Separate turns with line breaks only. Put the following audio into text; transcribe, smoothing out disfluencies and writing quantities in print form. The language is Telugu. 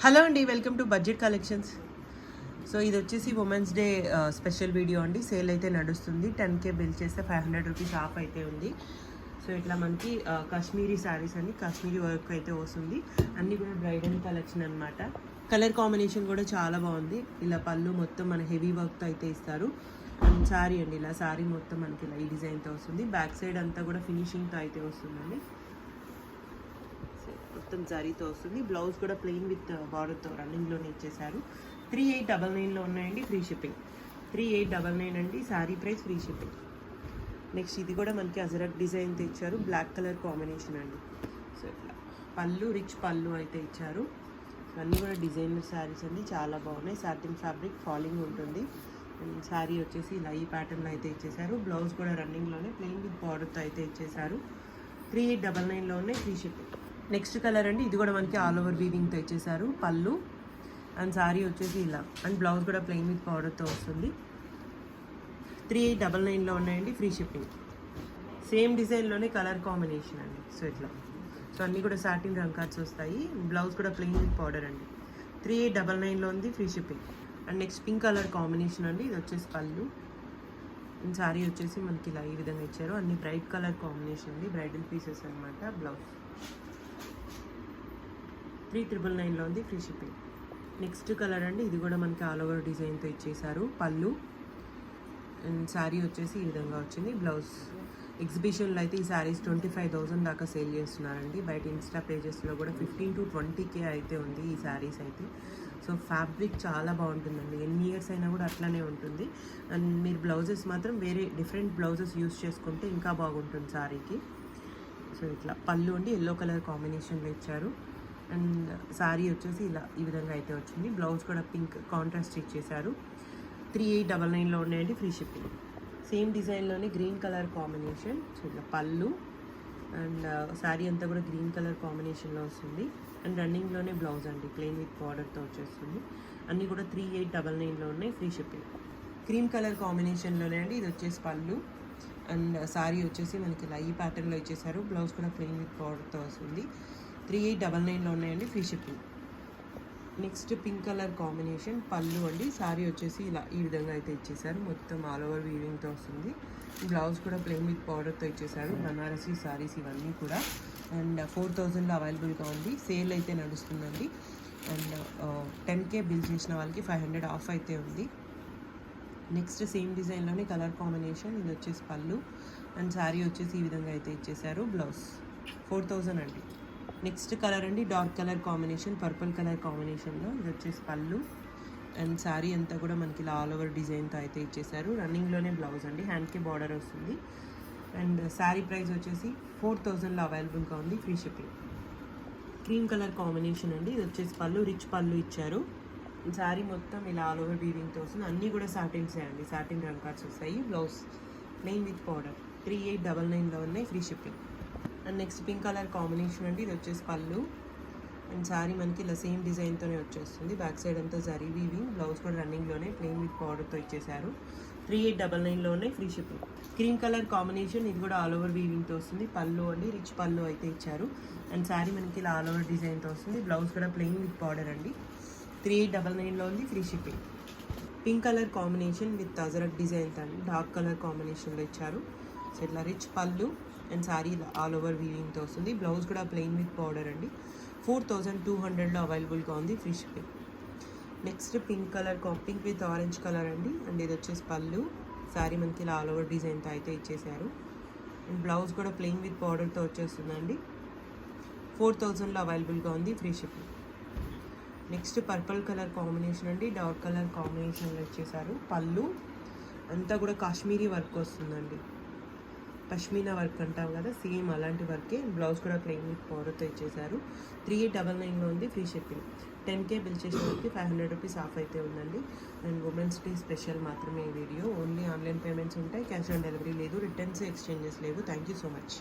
హలో అండి, welcome to budget collections. So ఇది వచ్చేసి ఉమెన్స్ డే స్పెషల్ వీడియో అండి. సేల్ అయితే నడుస్తుంది. 10K బిల్ చేస్తే 500 రూపీస్ ఆఫ్ అయితే ఉంది. సో ఇట్లా మనకి కాశ్మీరీ శారీస్ అండి, కాశ్మీరీ వర్క్ అయితే వస్తుంది. అన్నీ కూడా బ్రైడల్ కలెక్షన్ అనమాట. కలర్ కాంబినేషన్ కూడా చాలా బాగుంది. ఇలా పళ్ళు మొత్తం మన హెవీ వర్క్తో అయితే ఇస్తారు. అండ్ శారీ అండి, ఇలా శారీ మొత్తం మనకి ఇలా ఈ డిజైన్తో వస్తుంది. బ్యాక్ సైడ్ అంతా కూడా ఫినిషింగ్తో అయితే వస్తుందండి. మొత్తం జరీతో వస్తుంది. బ్లౌజ్ కూడా ప్లెయిన్ విత్ బార్డర్తో రన్నింగ్లోనే ఇచ్చేసారు. 3899లో ఉన్నాయండి, ఫ్రీ షిప్పింగ్. 3899 అండి sari price, free shipping. Next ఇది కూడా మనకి అజరక్ డిజైన్తో ఇచ్చారు. బ్లాక్ కలర్ కాంబినేషన్ అండి. సో ఇట్లా పళ్ళు, రిచ్ పళ్ళు అయితే ఇచ్చారు. అన్నీ కూడా డిజైనర్ శారీస్ అండి, చాలా బాగున్నాయి. సాటిన్ ఫ్యాబ్రిక్ ఫాలింగ్ ఉంటుంది. శారీ వచ్చేసి ఇలా ఈ ప్యాటర్న్లో అయితే ఇచ్చేసారు. బ్లౌజ్ కూడా రన్నింగ్లోనే ప్లెయిన్ విత్ బార్డర్తో అయితే ఇచ్చేసారు. 3899లో ఉన్నాయి, ఫ్రీ షిప్పింగ్. నెక్స్ట్ కలర్ అండి, ఇది కూడా మనకి ఆల్ ఓవర్ వీవింగ్తో ఇచ్చేసారు. పళ్ళు అండ్ శారీ వచ్చేసి ఇలా, అండ్ బ్లౌజ్ కూడా ప్లెయిన్ విత్ పౌడర్తో వస్తుంది. 3899లో ఉన్నాయండి, ఫ్రీ షిప్పింగ్. సేమ్ డిజైన్లోనే కలర్ కాంబినేషన్ అండి. సో ఇట్లా, సో అన్నీ కూడా సాటిన్ రంగ్ కార్డ్స్ వస్తాయి. బ్లౌజ్ కూడా ప్లెయిన్ విత్ పౌడర్ అండి. 3899లో ఉంది, free shipping. And next pink colour combination అండి. ఇది వచ్చేసి పళ్ళు అండ్ శారీ వచ్చేసి మనకి ఇలా ఈ విధంగా ఇచ్చారు. అన్ని బ్రైట్ కలర్ కాంబినేషన్ అండి, బ్రైడల్ పీసెస్ అనమాట. బ్లౌజ్ 3999లో ఉంది, ఫ్రీ షిప్పింగ్. నెక్స్ట్ కలర్ అండి, ఇది కూడా మనకి ఆల్ ఓవర్ డిజైన్తో ఇచ్చేసారు. పళ్ళు అండ్ శారీ వచ్చేసి ఈ విధంగా వచ్చింది. బ్లౌజ్ ఎగ్జిబిషన్లో అయితే ఈ శారీస్ 25,000 దాకా సేల్ చేస్తున్నారండి. బయట ఇన్స్టా పేజెస్లో కూడా 15 to 20K అయితే ఉంది ఈ శారీస్ అయితే. సో ఫ్యాబ్రిక్ చాలా బాగుంటుందండి, ఎన్ని ఇయర్స్ అయినా కూడా అట్లానే ఉంటుంది. అండ్ మీరు బ్లౌజెస్ మాత్రం వేరే డిఫరెంట్ బ్లౌజెస్ యూస్ చేసుకుంటే ఇంకా బాగుంటుంది శారీకి. సో ఇట్లా పళ్ళు అండి, ఎల్లో కలర్ కాంబినేషన్లో ఇచ్చారు. అండ్ శారీ వచ్చేసి ఇలా ఈ విధంగా అయితే వచ్చింది. బ్లౌజ్ కూడా పింక్ కాంట్రాస్ట్ ఇచ్చేసారు. 3899లో ఉన్నాయండి, ఫ్రీ షిప్పింగ్. సేమ్ డిజైన్లోనే గ్రీన్ కలర్ కాంబినేషన్. సో ఇలా పళ్ళు అండ్ శారీ అంతా కూడా గ్రీన్ కలర్ కాంబినేషన్లో వస్తుంది. అండ్ రన్నింగ్లోనే బ్లౌజ్ అండి, ప్లెయిన్ విత్ బార్డర్తో వచ్చేస్తుంది. అన్నీ కూడా 3899లో ఉన్నాయి, ఫ్రీ షిప్పింగ్. క్రీమ్ కలర్ కాంబినేషన్లోనే అండి. ఇది వచ్చేసి పళ్ళు అండ్ శారీ వచ్చేసి మనకి ఇలా ఈ ప్యాటర్న్లో ఇచ్చేసారు. బ్లౌజ్ కూడా ప్లెయిన్ విత్ బార్డర్తో వస్తుంది. 3899లో ఉన్నాయండి, free shipping. Next pink colour combination పళ్ళు అండి. శారీ వచ్చేసి ఇలా ఈ విధంగా అయితే ఇచ్చేసారు. మొత్తం ఆల్ ఓవర్ వీవింగ్తో వస్తుంది. బ్లౌజ్ కూడా ప్లెయిన్ విత్ పౌడర్తో ఇచ్చేసారు. బనారసీ శారీస్ ఇవన్నీ కూడా. అండ్ 4000లో అవైలబుల్గా ఉంది. సేల్ అయితే నడుస్తుందండి. అండ్ 10K బిల్ చేసిన వాళ్ళకి 500 ఆఫ్ అయితే ఉంది. నెక్స్ట్ సేమ్ డిజైన్లోనే కలర్ కాంబినేషన్. ఇది వచ్చేసి పళ్ళు అండ్ శారీ వచ్చేసి ఈ విధంగా అయితే ఇచ్చేసారు. బ్లౌజ్ 4000 అండి. నెక్స్ట్ కలర్ అండి, dark colour combination, purple colour కాంబినేషన్లో. ఇది వచ్చేసి పళ్ళు అండ్ శారీ అంతా కూడా మనకి ఇలా ఆల్ ఓవర్ డిజైన్తో అయితే ఇచ్చేసారు. రన్నింగ్లోనే బ్లౌజ్ అండి, హ్యాండ్కి బార్డర్ వస్తుంది. అండ్ శారీ ప్రైస్ వచ్చేసి 4000లో అవైలబుల్గా ఉంది, free shipping. Cream colour combination అండి. ఇది వచ్చేసి పళ్ళు, రిచ్ పళ్ళు ఇచ్చారు. శారీ మొత్తం ఇలా ఆల్ ఓవర్ వీవింగ్తో వస్తుంది. అన్నీ కూడా సాటిన్సే అండి, సాటిన్ రంగ్ కార్డ్స్ వస్తాయి. Blouse plain with border. 3899లో ఉన్నాయి, free shipping. And next pink colour combination అండి. ఇది వచ్చేసి పళ్ళు అండ్ శారీ మనకి ఇలా సేమ్ డిజైన్తోనే వచ్చేస్తుంది. బ్యాక్ సైడ్ అంతా జరీ వీవింగ్. బ్లౌజ్ కూడా రన్నింగ్లోనే ప్లెయిన్ విత్ పౌడర్తో ఇచ్చేసారు. 3899లో ఉన్నాయి, free shipping. Cream colour combination, ఇది కూడా ఆల్ ఓవర్ వీవింగ్తో వస్తుంది. పళ్ళు అండి, రిచ్ పళ్ళు అయితే ఇచ్చారు. అండ్ శారీ మనకి ఇలా ఆల్ ఓవర్ డిజైన్తో వస్తుంది. బ్లౌజ్ కూడా ప్లెయిన్ విత్ పౌడర్ అండి. 3899లో ఉంది, free shipping. Pink colour combination with ajrakh design అండి, డార్క్ కలర్ కాంబినేషన్లో ఇచ్చారు. సో ఇట్లా రిచ్ పళ్ళు అండ్ శారీ ఆల్ ఓవర్ వీవింగ్తో వస్తుంది. బ్లౌజ్ కూడా ప్లెయిన్ విత్ పౌడర్ అండి. 4200లో అవైలబుల్గా ఉంది, free shipping. Next pink colour pink with orange colour అండి. అండ్ ఇది వచ్చేసి పళ్ళు, శారీ మనకి ఇలా ఆల్ ఓవర్ డిజైన్తో అయితే ఇచ్చేసారు. అండ్ బ్లౌజ్ కూడా ప్లెయిన్ విత్ పౌడర్తో వచ్చేస్తుందండి. 4000లో అవైలబుల్గా ఉంది, free shipping. Next purple colour combination అండి, డార్క్ కలర్ కాంబినేషన్లో ఇచ్చేసారు. పళ్ళు అంతా కూడా కాశ్మీరీ వర్క్ వస్తుందండి, పష్మీనా వర్క్ అంటాం కదా, సేమ్ అలాంటి వర్కే. బ్లౌజ్ కూడా ప్లెయిన్ విత్ పౌడర్తో ఇచ్చేసారు. 3899లో ఉంది, ఫ్రీ షిప్పింగ్. 10K బిల్ చేసిన వాళ్ళకి 500 రూపీస్ ఆఫ్ అయితే ఉందండి. అండ్ ఉమెన్స్ డే స్పెషల్ మాత్రమే ఈ వీడియో. ఓన్లీ ఆన్లైన్ పేమెంట్స్ ఉంటాయి, క్యాష్ ఆన్ డెలివరీ లేదు, రిటర్న్స్ ఎక్స్చేంజెస్ లేవు. Thank you so much.